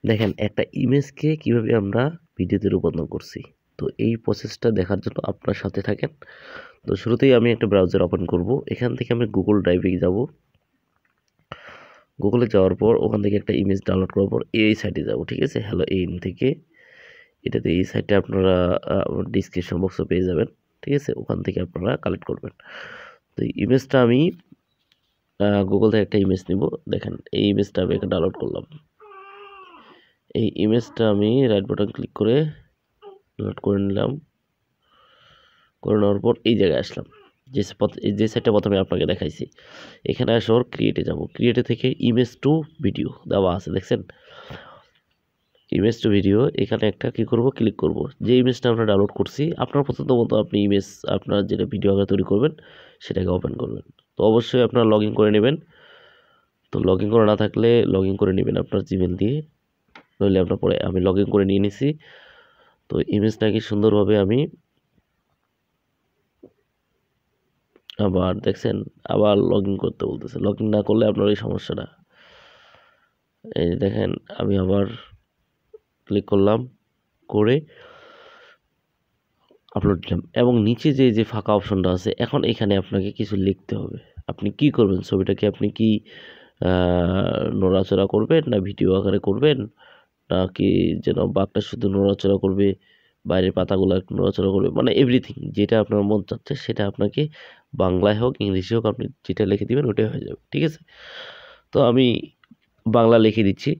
দেখেন একটা ইমেজকে কিভাবে আমরা ভিডিওতে রূপান্তর করছি। তো এই প্রসেসটা দেখার জন্য আপনার সাথে থাকেন। তো শুরুতেই আমি একটা ব্রাউজার ওপেন করব। এখান থেকে আমি গুগল ড্রাইভে যাব। গুগলে যাওয়ার পর ওখান থেকে একটা ইমেজ ডাউনলোড করার পর এই সাইটে যাব, ঠিক আছে। হ্যালো এইন থেকে এটাতে এই সাইটে আপনারা ডিসক্রিপশন বক্সে পেয়ে যাবেন, ঠিক আছে। ওখান থেকে আপনারা কালেক্ট করবেন। তো এই ইমেজটা আমি গুগল থেকে একটা ইমেজ নিব। দেখেন এই ইমেজটা আমি একটা ডাউনলোড করলাম। এই ইমেজটা আমি রাইট বাটন ক্লিক করে ডাউনলোড করে নিলাম। করে নেওয়ার পর এই জায়গায় আসলাম, যে সাইটটা প্রথমে আপনাকে দেখাইছি। এখানে আসার ক্রিয়েটে যাব। ক্রিয়েটে থেকে ইমেজ টু ভিডিও দেওয়া আছে, দেখছেন। ইমেজ টু ভিডিও এখানে একটা কি করব, ক্লিক করব। যে ইমেজটা আমরা ডাউনলোড করছি আপনার পছন্দ মতো আপনি ইমেজ আপনার যেটা ভিডিও আকারে তৈরি করবেন সেটাকে ওপেন করবেন। তো অবশ্যই আপনারা লগ ইন করে নেবেন। তো লগ ইন করা না থাকলে লগ ইন করে নেবেন আপনার জিমেল দিয়ে, নইলে আপনার পরে আমি লগ ইন করে নিয়ে নিছি। তো ইমেজটাকে সুন্দরভাবে আমি আবার দেখছেন আবার লগ ইন করতে বলতেছে। লগ ইন না করলে আপনার এই সমস্যাটা, এই যে দেখেন আমি আবার ক্লিক করলাম, করে আপলোড দিলাম এবং নিচে যে ফাঁকা অপশনটা আছে এখন এখানে আপনাকে কিছু লিখতে হবে। আপনি কি করবেন, ছবিটাকে আপনি কি নড়াচড়া করবেন না ভিডিও আকারে করবেন, নাকি যেন বাঘটা শুধু নড়াচড়া করবে, বাইরের পাতাগুলো একটু নড়াচড়া করবে, মানে এভরিথিং যেটা আপনার মন চাচ্ছে সেটা আপনাকে বাংলায় হোক ইংলিশে হোক আপনি যেটা লিখে দিবেন ওটাই হয়ে যাবে, ঠিক আছে। তো আমি বাংলা লিখে দিচ্ছি।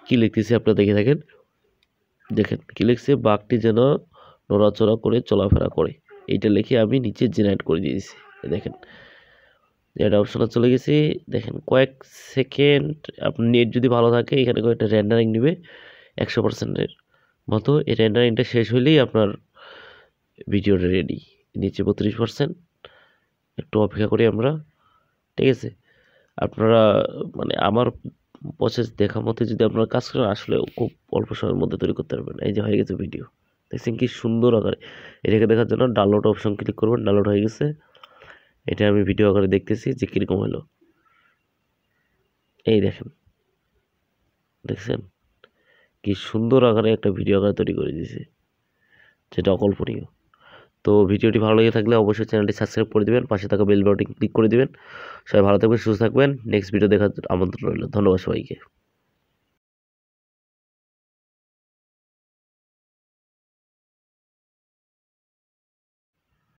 কি লিখতেছি আপনারা দেখে থাকেন। দেখেন কি লিখছে, বাঘটি যেন নড়াচড়া করে চলাফেরা করে, এইটা লিখে আমি নিচে জেনারেট করে দিয়েছি। দেখেন এটা অপশনে চলে গেছি। দেখেন কয়েক সেকেন্ড, আপনার নেট যদি ভালো থাকে এখানে কয়েকটা রেন্ডারিং নেবে 100%-এর মতো। এই রেন্ডারিংটা শেষ হলেই আপনার ভিডিওটা রেডি। নিচে 32%, একটু অপেক্ষা করি আমরা, ঠিক আছে। আপনারা মানে আমার প্রসেস দেখা মতে যদি আপনারা কাজ করেন আসলে খুব অল্প সময়ের মধ্যে তৈরি করতে পারবেন। এই যে হয়ে গেছে ভিডিও, দেখছেন কি সুন্দর আকারে। এটাকে দেখার জন্য ডাউনলোড অপশন ক্লিক করবেন, ডাউনলোড হয়ে গেছে। এটা আমি ভিডিও আকারে দেখতেছি যে কিরকম হলো। এই দেখেন, দেখছেন কি সুন্দর আকারে একটা ভিডিও আকারে তৈরি করে দিয়েছে, যেটা অকল্পনীয়। তো ভিডিওটি ভালো লেগে থাকলে অবশ্যই চ্যানেলটি সাবস্ক্রাইব করে দিবেন, পাশে থাকা বেল বাটন ক্লিক করে দিবেন। সবাই ভালো থাকবেন, সুস্থ থাকবেন। নেক্সট ভিডিও দেখার আমন্ত্রণ রইল। ধন্যবাদ সবাইকে।